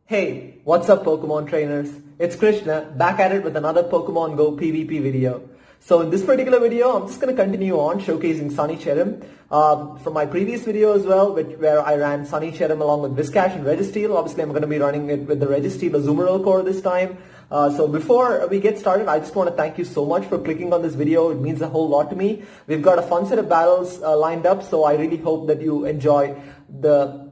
Hey, what's up Pokemon trainers? It's Krishna, back at it with another Pokemon Go PvP video. So in this particular video, I'm just going to continue on showcasing Sunny Cherrim. From my previous video as well, where I ran Sunny Cherrim along with Whiscash and Registeel. Obviously, I'm going to be running it with the Registeel Azumarill core this time. So before we get started, I just want to thank you so much for clicking on this video. It means a whole lot to me. We've got a fun set of battles lined up, so I really hope that you enjoy the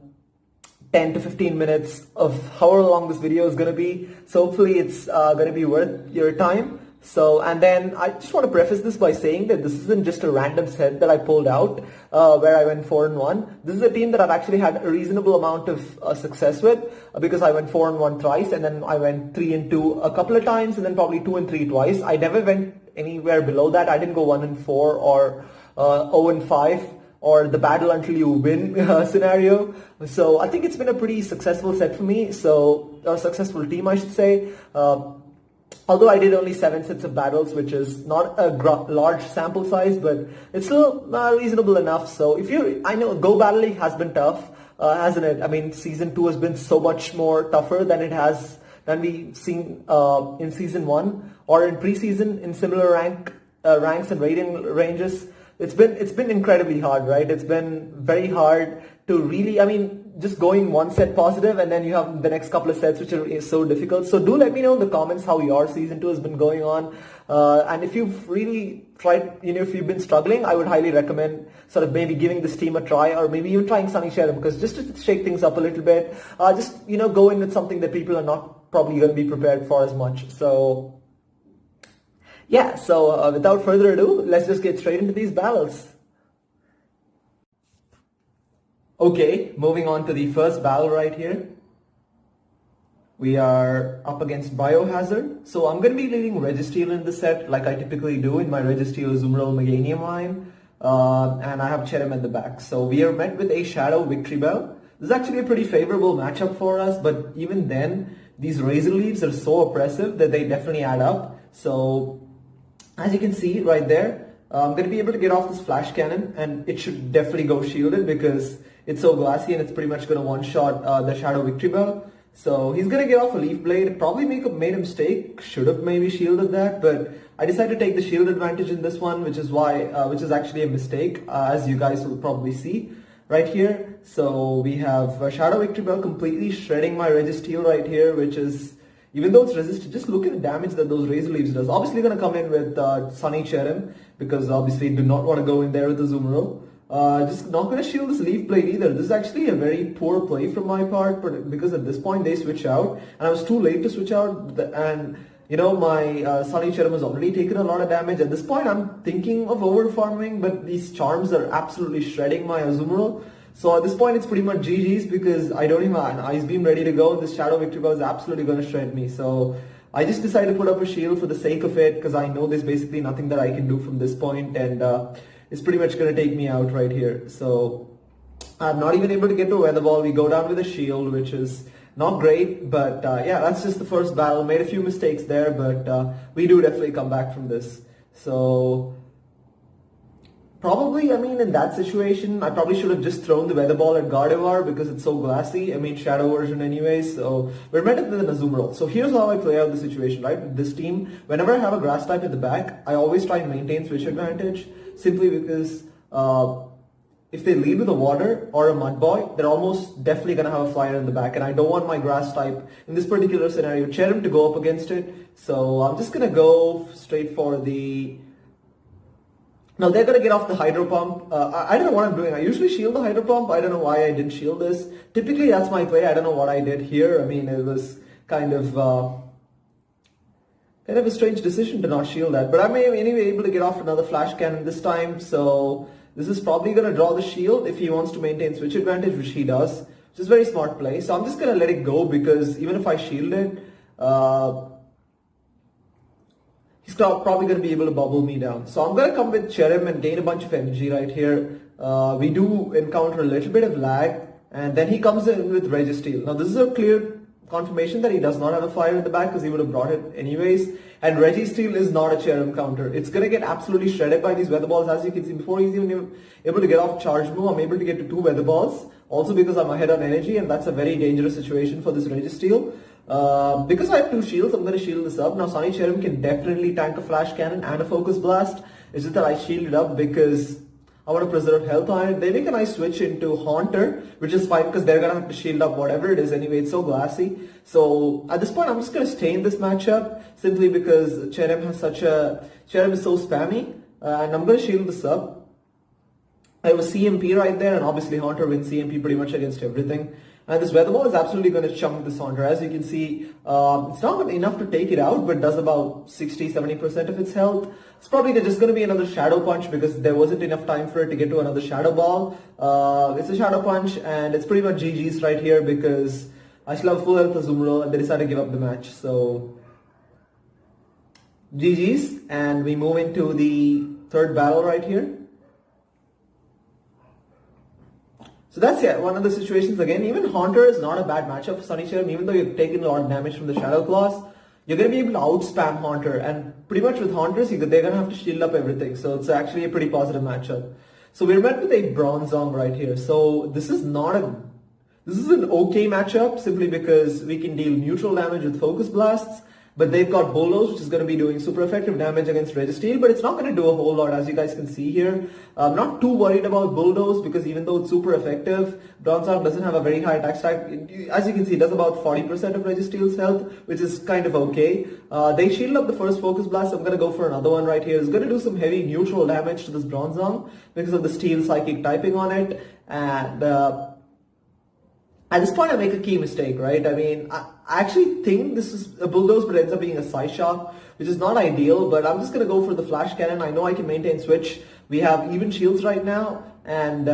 10 to 15 minutes of however long this video is going to be. So hopefully it's going to be worth your time. And then I just want to preface this by saying that this isn't just a random set that I pulled out where I went 4-1. This is a team that I've actually had a reasonable amount of success with because I went 4-1 thrice, and then I went 3-2 a couple of times, and then probably 2-3 twice. I never went anywhere below that. I didn't go 1-4 or 0-5. Or the battle until you win scenario. So I think it's been a pretty successful set for me. So a successful team, I should say. Although I did only 7 sets of battles, which is not a large sample size, but it's still reasonable enough. So I know Go Battle League has been tough, hasn't it? I mean, Season 2 has been so much more tougher than we've seen in Season 1 or in preseason in similar ranks and rating ranges. It's been incredibly hard, right? It's been very hard to really, just going one set positive, and then you have the next couple of sets which are so difficult. So do let me know in the comments how your Season 2 has been going on. And if you've really tried, if you've been struggling, I would highly recommend sort of maybe giving this team a try, or maybe even trying Sunny Cherrim, because just to shake things up a little bit, go in with something that people are not probably going to be prepared for as much. So yeah, so without further ado, let's just get straight into these battles. Okay, moving on to the first battle right here. We are up against Biohazard. So I'm going to be leading Registeel in the set like I typically do in my Registeel Azumarill Meganium line. And I have Cherrim at the back. So we are met with a Shadow Victory Bell. This is actually a pretty favorable matchup for us, but even then, these Razor Leaves are so oppressive that they definitely add up. So as you can see right there, I'm going to be able to get off this Flash Cannon, and it should definitely go shielded because it's so glassy and it's pretty much going to one-shot the Shadow Victory Bell. So he's going to get off a Leaf Blade, probably made a mistake, should have maybe shielded that, but I decided to take the shield advantage in this one, which is actually a mistake, as you guys will probably see right here. So we have Shadow Victory Bell completely shredding my Registeel right here, which is, even though it's resisted, just look at the damage that those Razor Leaves does. Obviously going to come in with Sunny Cherrim, because obviously do not want to go in there with the Azumarill. Just not going to shield this Leaf Blade either. This is actually a very poor play from my part, but because at this point they switch out, and I was too late to switch out, and my Sunny Cherrim has already taken a lot of damage. At this point I'm thinking of over farming, but these charms are absolutely shredding my Azumarill. So at this point it's pretty much GG's because I don't even have an Ice Beam ready to go. This Shadow Victory Bell is absolutely going to shred me. So I just decided to put up a shield for the sake of it, because I know there's basically nothing that I can do from this point, and it's pretty much going to take me out right here. So I'm not even able to get to a Weather Ball. We go down with a shield, which is not great, but yeah, that's just the first battle. Made a few mistakes there, but we do definitely come back from this. So probably, in that situation, I probably should have just thrown the Weather Ball at Gardevoir because it's so glassy. Shadow version anyways. So we're met with an Azumarill. So here's how I play out the situation, right? With this team, whenever I have a Grass type at the back, I always try and maintain switch advantage, simply because if they lead with a Water or a Mud Boy, they're almost definitely going to have a Flyer in the back, and I don't want my Grass type, in this particular scenario, Cherrim, to go up against it. So I'm just going to go straight for the... Now they're going to get off the Hydro Pump. I don't know what I'm doing. I usually shield the Hydro Pump. I don't know why I didn't shield this. Typically that's my play. I don't know what I did here. It was kind of a strange decision to not shield that. But I'm anyway able to get off another Flash Cannon this time. So this is probably going to draw the shield if he wants to maintain switch advantage, which he does, which is a very smart play. So I'm just going to let it go, because even if I shield it, he's probably going to be able to bubble me down. So I'm going to come with Cherrim and gain a bunch of energy right here. We do encounter a little bit of lag, and then he comes in with Registeel. Now this is a clear confirmation that he does not have a Fire in the back, because he would have brought it anyways. And Registeel is not a Cherrim counter. It's going to get absolutely shredded by these Weather Balls. As you can see, before he's even able to get off Charge Move, I'm able to get to 2 Weather Balls Also because I'm ahead on energy, and that's a very dangerous situation for this Registeel. Because I have 2 shields, I'm going to shield this up. Now Sunny Cherrim can definitely tank a flash cannon and a focus blast. It's just that I shield it up because I want to preserve health on it. They make a nice switch into Haunter, which is fine because they're going to have to shield up whatever it is anyway. It's so glassy. So at this point, I'm just going to stay in this matchup simply because Cherrim is so spammy. And I'm going to shield this up. I have a CMP right there, and obviously Haunter wins CMP pretty much against everything. And this Weather Ball is absolutely going to chunk this Haunter. As you can see, it's not enough to take it out, but does about 60-70% of its health. It's probably just going to be another Shadow Punch because there wasn't enough time for it to get to another Shadow Ball. It's a Shadow Punch, and it's pretty much GG's right here because I still have full health Azumarill, and they decided to give up the match. So GG's, and we move into the 3rd battle right here. So that's one of the situations again. Even Haunter is not a bad matchup for Sunny Cherrim, even though you've taken a lot of damage from the Shadow Claws. You're going to be able to outspam Haunter, and pretty much with Haunters, they're going to have to shield up everything. So it's actually a pretty positive matchup. So we're met with a Bronzong right here. So this is an okay matchup simply because we can deal neutral damage with Focus Blasts. But they've got Bolos, which is going to be doing super effective damage against Registeel, but it's not going to do a whole lot, as you guys can see here. I'm not too worried about Bulldoze because even though it's super effective, Bronzong doesn't have a very high attack stack. As you can see, it does about 40% of Registeel's health, which is kind of okay. They shield up the first Focus Blast, so I'm going to go for another one right here. It's going to do some heavy neutral damage to this Bronzong because of the Steel Psychic typing on it. And at this point, I make a key mistake, right? I mean, I actually think this is a Bulldoze, but it ends up being a Psyshock, which is not ideal, but I'm just going to go for the Flash Cannon. I know I can maintain switch. We have even shields right now, and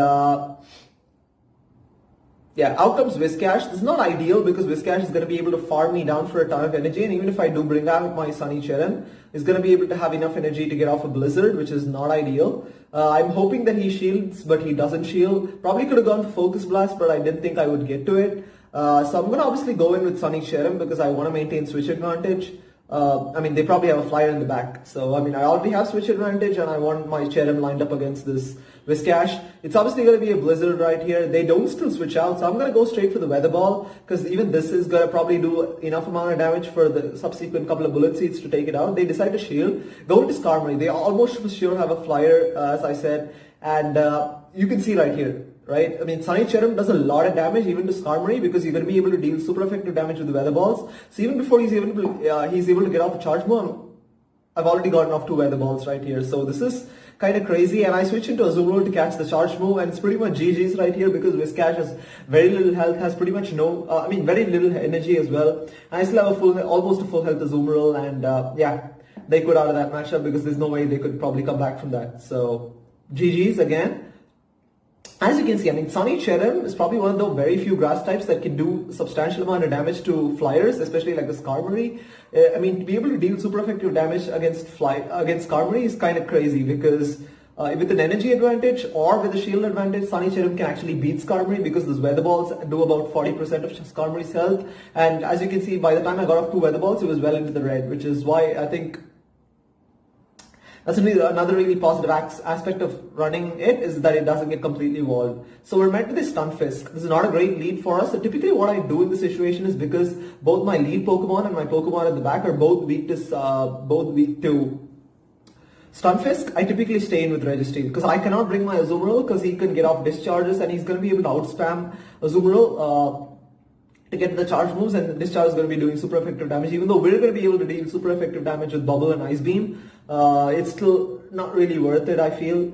yeah, out comes Whiscash. This is not ideal because Whiscash is going to be able to farm me down for a ton of energy, and even if I do bring out my Sunny Cherrim, it's going to be able to have enough energy to get off a Blizzard, which is not ideal. I'm hoping that he shields, but he doesn't shield. Probably could have gone for Focus Blast, but I didn't think I would get to it. So I'm going to obviously go in with Sunny Cherrim because I want to maintain switch advantage. I mean, they probably have a flyer in the back. So, I mean, I already have switch advantage and I want my Cherrim lined up against this Whiscash. It's obviously going to be a Blizzard right here. They don't still switch out, so I'm going to go straight for the Weather Ball because even this is going to probably do enough amount of damage for the subsequent couple of Bullet Seeds to take it out. They decide to shield. Go into Skarmory. They almost for sure have a flyer, as I said. And you can see right here. Right? I mean, Sunny Cherrim does a lot of damage even to Skarmory because you're going to be able to deal super effective damage with the Weather Balls. So even before he's able to get off a charge move, I've already gotten off 2 Weather Balls right here. So this is kind of crazy, and I switch into Azumarill to catch the charge move, and it's pretty much GG's right here because Whiscash has very little health, has pretty much very little energy as well. And I still have almost a full health Azumarill, and yeah, they quit out of that matchup because there's no way they could probably come back from that. So GG's again. As you can see, I mean, Sunny Cherrim is probably one of the very few grass types that can do a substantial amount of damage to flyers, especially like the Skarmory. I mean, to be able to deal super effective damage against Skarmory is kind of crazy because with an energy advantage or with a shield advantage, Sunny Cherrim can actually beat Skarmory because those Weather Balls do about 40% of Skarmory's health. And as you can see, by the time I got off 2 Weather Balls, it was well into the red, which is why I think that's another really positive aspect of running it is that it doesn't get completely walled. So we're met with a Stunfisk. This is not a great lead for us. So typically what I do in this situation is because both my lead Pokemon and my Pokemon at the back are both weak to Stunfisk, I typically stay in with Registeel because I cannot bring my Azumarill because he can get off discharges and he's going to be able to outspam Azumarill to get to the charge moves, and the discharge is going to be doing super effective damage. Even though we're going to be able to deal super effective damage with Bubble and Ice Beam, it's still not really worth it, I feel.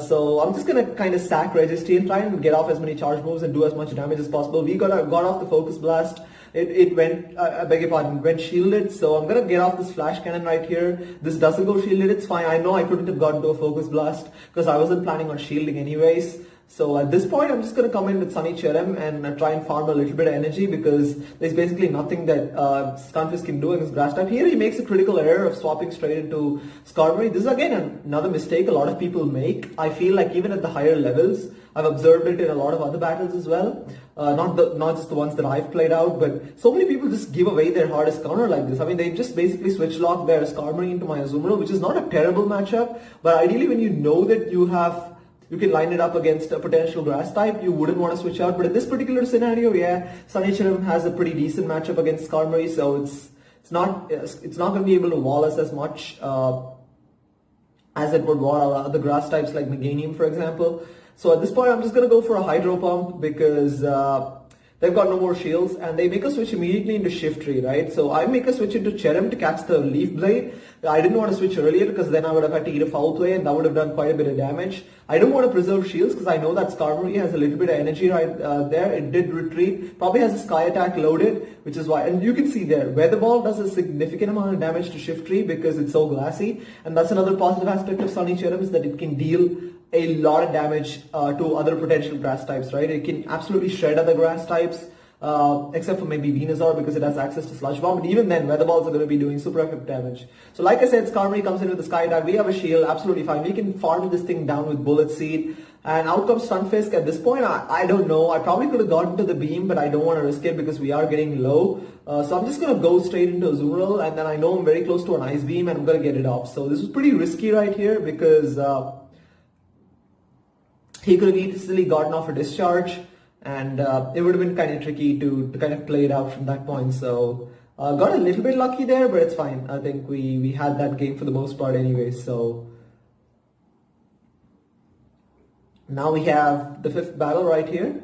So I'm just going to kind of sack Registeel, try and get off as many charge moves and do as much damage as possible. We got off the Focus Blast. It went, I beg your pardon, went shielded. So I'm going to get off this Flash Cannon right here. This doesn't go shielded, it's fine. I know I couldn't have gotten to a Focus Blast because I wasn't planning on shielding anyways. So at this point, I'm just going to come in with Sunny Cherrim and try and farm a little bit of energy because there's basically nothing that Stunfisk can do against Grass type. Here he makes a critical error of swapping straight into Skarmory. This is again another mistake a lot of people make. I feel like even at the higher levels, I've observed it in a lot of other battles as well. Not just the ones that I've played out, but so many people just give away their hardest counter like this. I mean, they just basically switch lock their Skarmory into my Azumarill, which is not a terrible matchup, but ideally when you know that you have you can line it up against a potential grass type, you wouldn't want to switch out. But in this particular scenario, yeah, Sunny Cherrim has a pretty decent matchup against Skarmory, so it's not going to be able to wall us as much as it would wall other grass types like Meganium, for example. So at this point, I'm just going to go for a Hydro Pump because they've got no more shields, and they make a switch immediately into Shiftry, right? So I make a switch into Cherrim to catch the Leaf Blade. I didn't want to switch earlier because then I would have had to eat a Foul Play, and that would have done quite a bit of damage. I don't want to preserve shields because I know that Skarmory has a little bit of energy right there. It did retreat, probably has a Sky Attack loaded, which is why, and you can see there, Weather Ball does a significant amount of damage to Shiftry because it's so glassy, and that's another positive aspect of Sunny Cherrim is that it can deal a lot of damage to other potential grass types, right? It can absolutely shred other grass types, except for maybe Venusaur because it has access to Sludge Bomb. But even then, Weather Balls are going to be doing super effective damage. So like I said, Skarmory comes in with the Sky Attack. We have a shield, absolutely fine. We can farm this thing down with Bullet Seed. And out comes Stunfisk. At this point, I don't know. I probably could have gotten to the beam, but I don't want to risk it because we are getting low. So I'm just going to go straight into Azumarill, and then I know I'm very close to an Ice Beam, and I'm going to get it off. So this was pretty risky right here because he could have easily gotten off a Discharge, and it would have been kind of tricky to kind of play it out from that point. So got a little bit lucky there, but it's fine. I think we had that game for the most part anyway. So now we have the 5th battle right here.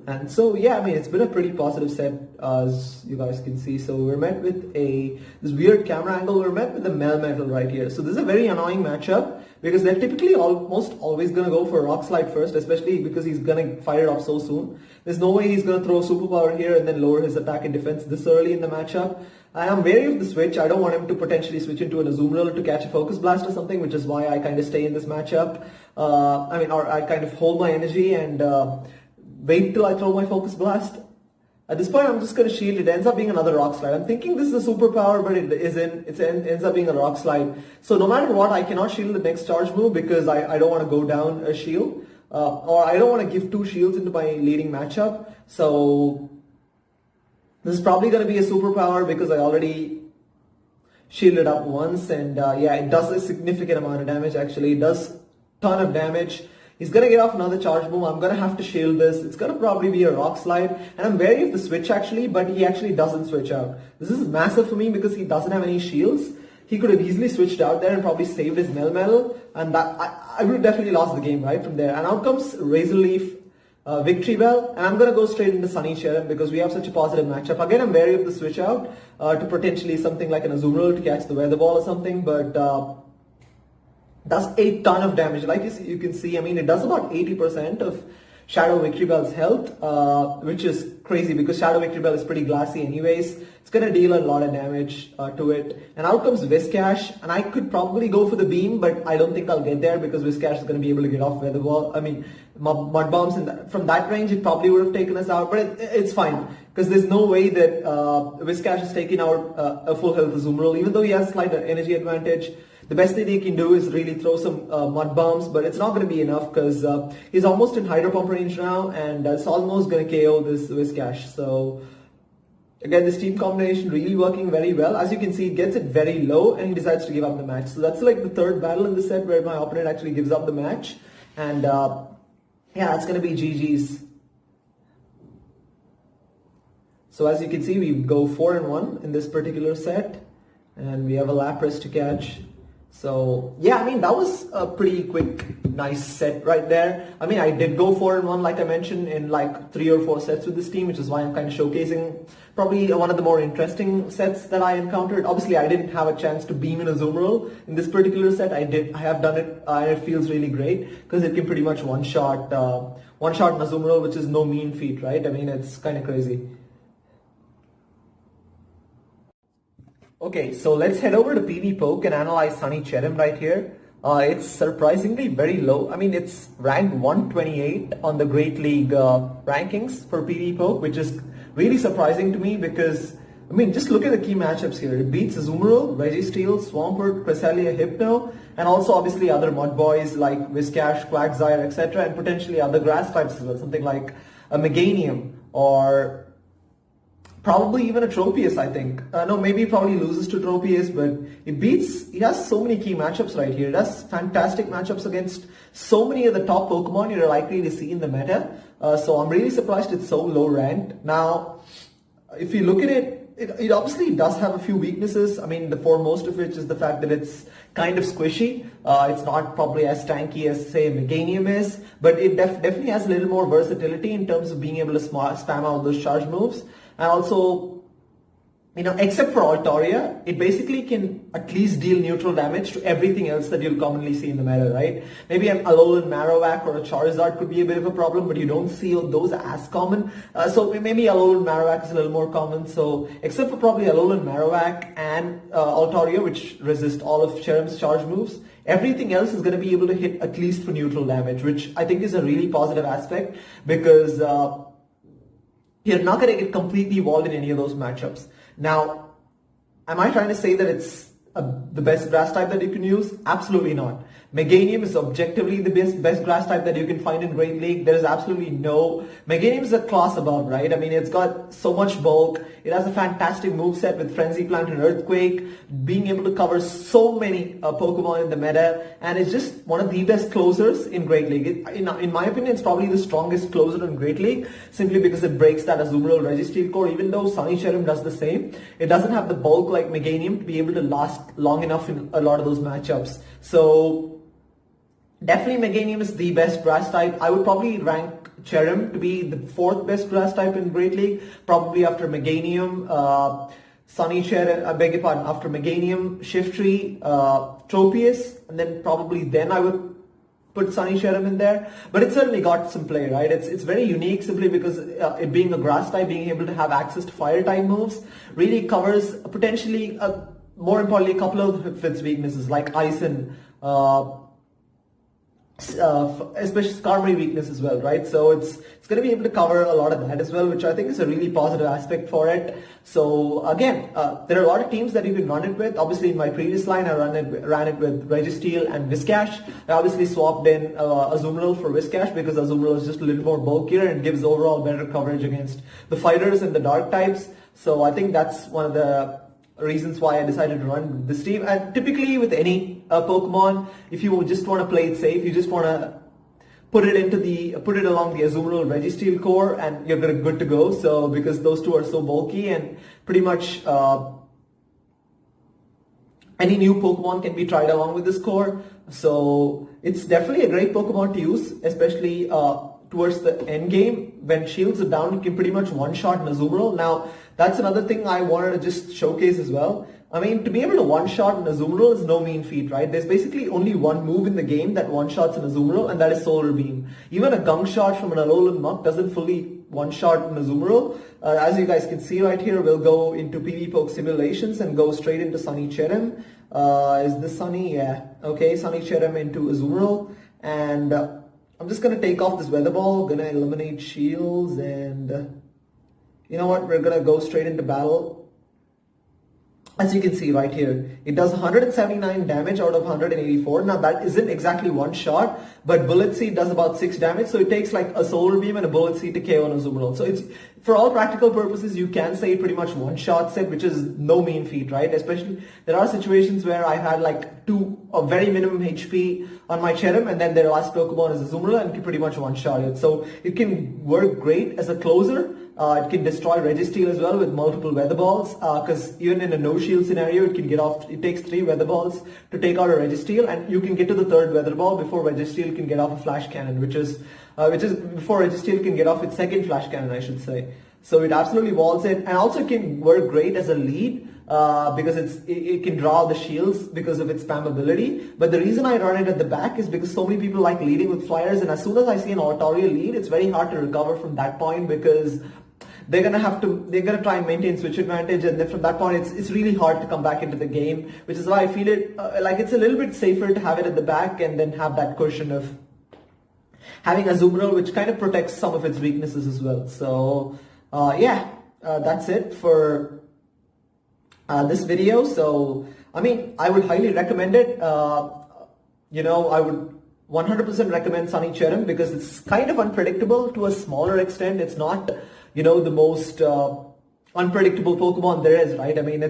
And so yeah, I mean, it's been a pretty positive set as you guys can see. So we're met with this weird camera angle. We're met with the Melmetal right here. So this is a very annoying matchup because they're typically almost always going to go for a Rock Slide first, especially because he's going to fire it off so soon. There's no way he's going to throw Superpower here and then lower his attack and defense this early in the matchup. And I'm wary of the switch. I don't want him to potentially switch into an Azumarill to catch a Focus Blast or something, which is why I kind of stay in this matchup. Or I kind of hold my energy and wait till I throw my Focus Blast. At this point, I'm just going to shield. It ends up being another Rock Slide. I'm thinking this is a Superpower, but it isn't. It ends up being a Rock Slide. So no matter what, I cannot shield the next charge move because I don't want to go down a shield. Or I don't want to give 2 shields into my leading matchup. So this is probably going to be a Superpower because I already shielded up once. And yeah, it does a significant amount of damage actually. It does a ton of damage. He's going to get off another charge move. I'm going to have to shield this. It's going to probably be a Rock Slide. And I'm wary of the switch actually, but he actually doesn't switch out. This is massive for me because he doesn't have any shields. He could have easily switched out there and probably saved his Melmetal. And that I would have definitely lost the game right from there. And out comes Razor Leaf, Victory Bell. And I'm going to go straight into Sunny Cherrim because we have such a positive matchup. Again, I'm wary of the switch out to potentially something like an Azumarill to catch the Weather Ball or something. But does a ton of damage. Like you can see, I mean, it does about 80% of Shadow Victory Bell's health, which is crazy because Shadow Victory Bell is pretty glassy anyways. It's going to deal a lot of damage to it. And out comes Whiscash, and I could probably go for the beam, but I don't think I'll get there because Whiscash is going to be able to get off Weather Ball. I mean, Mud Bombs, and from that range, it probably would have taken us out, but it's fine because there's no way that Whiscash is taking out a full health Azumarill, even though he has slight energy advantage. The best thing he can do is really throw some Mud Bombs, but it's not going to be enough because he's almost in Hydro Pump range now, and it's almost going to KO this Whiscash. So again, this team combination really working very well. As you can see, it gets it very low, and he decides to give up the match. So that's like the 3rd battle in the set where my opponent actually gives up the match, and yeah, it's going to be GG's. So as you can see, we go 4-1 in this particular set, and we have a Lapras to catch. So yeah, I mean, that was a pretty quick, nice set right there. I mean, I did go 4-1, like I mentioned, in like 3 or 4 sets with this team, which is why I'm kind of showcasing probably one of the more interesting sets that I encountered. Obviously, I didn't have a chance to beam in Azumarill in this particular set. I have done it, and it feels really great because it can pretty much one-shot an Azumarill, which is no mean feat, right? I mean, it's kind of crazy. Okay, so let's head over to PV Poke and analyze Sunny Cherrim right here. It's surprisingly very low. I mean, it's ranked 128 on the Great League rankings for PV Poke, which is really surprising to me because, I mean, just look at the key matchups here. It beats Azumarill, Registeel, Swampert, Cresselia, Hypno, and also obviously other mud boys like Whiscash, Quagsire, etc., and potentially other grass types as well, something like a Meganium or probably even a Tropius, I think. No, maybe probably loses to Tropius, but he has so many key matchups right here. It has fantastic matchups against so many of the top Pokemon you're likely to see in the meta. So I'm really surprised it's so low ranked. Now, if you look at it, it obviously does have a few weaknesses. I mean, the foremost of which is the fact that it's kind of squishy. It's not probably as tanky as, say, Meganium is, but it definitely has a little more versatility in terms of being able to spam out those charge moves. And also, except for Altaria, it basically can at least deal neutral damage to everything else that you'll commonly see in the meta, right? Maybe an Alolan Marowak or a Charizard could be a bit of a problem, but you don't see those as common. So maybe Alolan Marowak is a little more common. So except for probably Alolan Marowak and Altaria, which resist all of Cherrim's charge moves, everything else is going to be able to hit at least for neutral damage, which I think is a really positive aspect because you're not going to get completely walled in any of those matchups. Now, am I trying to say that it's the best grass type that you can use? Absolutely not. Meganium is objectively the best grass type that you can find in Great League. There is absolutely no... Meganium is a class above, right? I mean, it's got so much bulk. It has a fantastic moveset with Frenzy Plant and Earthquake, being able to cover so many Pokemon in the meta, and it's just one of the best closers in Great League. In my opinion, it's probably the strongest closer in Great League, simply because it breaks that Azumarill Registeel core. Even though Sunny Cherrim does the same, it doesn't have the bulk like Meganium to be able to last long enough in a lot of those matchups. So definitely Meganium is the best grass type. I would probably rank Cherrim to be the fourth best grass type in Great League, probably after Meganium, Sunny Cherrim, I beg your pardon, after Meganium, Shiftry, Tropius, and then I would put Sunny Cherrim in there. But it certainly got some play, right? It's very unique simply because it being a grass type, being able to have access to fire type moves really covers potentially, more importantly, a couple of its weaknesses like Ice and especially Skarmory weakness as well, right? So it's going to be able to cover a lot of that as well, which I think is a really positive aspect for it. So again, there are a lot of teams that you can run it with. Obviously, in my previous line, I ran it with Registeel and Whiscash. I obviously swapped in Azumarill for Whiscash because Azumarill is just a little more bulkier and gives overall better coverage against the fighters and the dark types. So I think that's one of the reasons why I decided to run this team. And typically with any Pokemon, if you just want to play it safe, you just want to put it along the Azumarill Registeel core, and you're good to go. So because those two are so bulky, and pretty much any new Pokemon can be tried along with this core. So it's definitely a great Pokemon to use, especially towards the end game. When shields are down, you can pretty much one-shot an Azumarill. Now, that's another thing I wanted to just showcase as well. I mean, to be able to one-shot an Azumarill is no mean feat, right? There's basically only one move in the game that one-shots an Azumarill, and that is Solar Beam. Even a Gunk Shot from an Alolan Muck doesn't fully one-shot an Azumarill. As you guys can see right here, we'll go into PvPoke simulations and go straight into Sunny Cherrim. Is this Sunny? Yeah. Okay, Sunny Cherrim into Azumarill. And I'm just going to take off this Weather Ball, going to eliminate shields, and you know what, we're going to go straight into battle. As you can see right here, it does 179 damage out of 184. Now that isn't exactly one shot, but Bullet Seed does about 6 damage. So it takes like a Solar Beam and a Bullet Seed to KO an Azumarill. So it's, for all practical purposes, you can say pretty much one shot set, which is no mean feat, right? Especially, there are situations where I had like a very minimum HP on my Cherrim, and then their last Pokemon is Azumarill, and can pretty much one shot it. So it can work great as a closer. It can destroy Registeel as well with multiple Weather Balls, because even in a no-shield scenario, it can get off. It takes 3 Weather Balls to take out a Registeel, and you can get to the 3rd Weather Ball before Registeel can get off a Flash Cannon, which is before Registeel can get off its 2nd Flash Cannon, I should say. So it absolutely walls it, and also can work great as a lead. Because it can draw the shields because of its spam ability. But the reason I run it at the back is because so many people like leading with flyers, and as soon as I see an Altaria lead, it's very hard to recover from that point, because they're gonna try and maintain switch advantage, and then from that point it's really hard to come back into the game, which is why I feel it like it's a little bit safer to have it at the back and then have that cushion of having Azumarill, which kind of protects some of its weaknesses as well. So that's it for this video. So I mean, I would highly recommend it. I would 100% recommend Sunny Cherrim because it's kind of unpredictable to a smaller extent. It's not the most unpredictable Pokemon there is, right? I mean,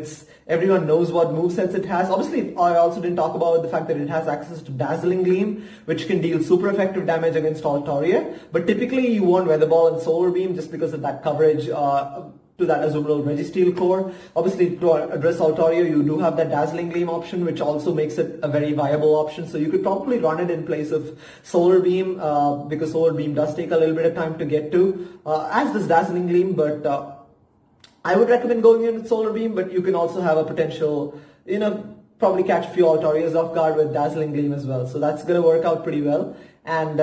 everyone knows what movesets it has. Obviously, I also didn't talk about the fact that it has access to Dazzling Gleam, which can deal super effective damage against Altaria. But typically, you want Weather Ball and Solar Beam just because of that coverage to that Azumarill Registeel core. Obviously, to address Altaria, you do have that Dazzling Gleam option, which also makes it a very viable option. So you could probably run it in place of Solar Beam, because Solar Beam does take a little bit of time to get to, as does Dazzling Gleam, but I would recommend going in with Solar Beam, but you can also have a potential, probably catch a few Altarias off guard with Dazzling Gleam as well. So that's going to work out pretty well. And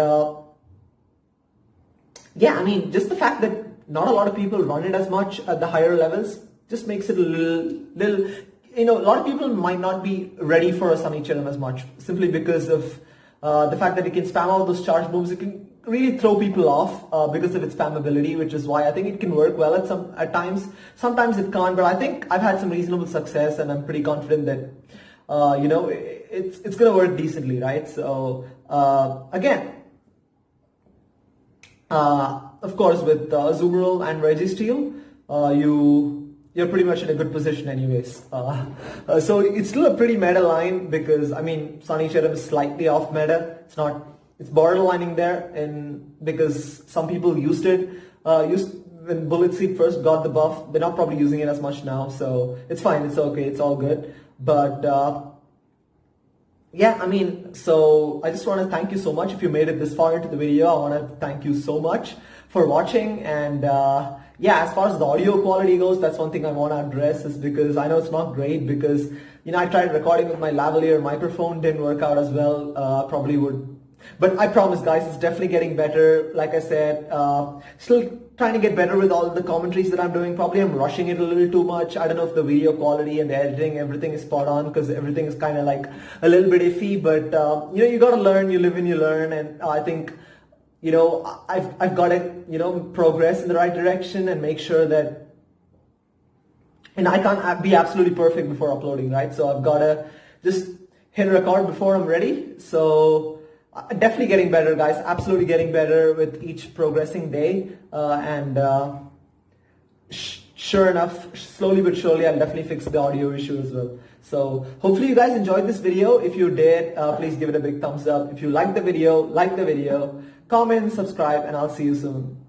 yeah, I mean, just the fact that not a lot of people run it as much at the higher levels just makes it a little, a lot of people might not be ready for a Sunny Cherrim as much, simply because of the fact that it can spam all those charge moves. It can really throw people off because of its spam ability, which is why I think it can work well at times. Sometimes it can't, but I think I've had some reasonable success, and I'm pretty confident that it's gonna work decently, right? So again, of course, with Azumarill and Registeel, you're pretty much in a good position anyways. So it's still a pretty meta line because, I mean, Sunny Cherrim is slightly off meta. It's borderlining there, and because some people used it, when Bullet Seed first got the buff. They're not probably using it as much now, so it's fine, it's okay, it's all good. But yeah, I mean, so I just want to thank you so much. If you made it this far into the video, I want to thank you so much for watching. And yeah, as far as the audio quality goes, that's one thing I want to address, is because I know it's not great, because I tried recording with my lavalier microphone, didn't work out as well. Probably would, but I promise guys, it's definitely getting better. Like I said, still trying to get better with all the commentaries that I'm doing. Probably I'm rushing it a little too much. I don't know if the video quality and the editing, everything is spot on, because everything is kind of like a little bit iffy, but you got to learn, you live and you learn. And I think I've got to progress in the right direction and make sure that, and I can't be absolutely perfect before uploading, right? So I've got to just hit record before I'm ready. So definitely getting better, guys. Absolutely getting better with each progressing day. And sure enough, slowly but surely, I'll definitely fix the audio issue as well. So hopefully you guys enjoyed this video. If you did, please give it a big thumbs up. If you liked the video, like the video, comment, subscribe, and I'll see you soon.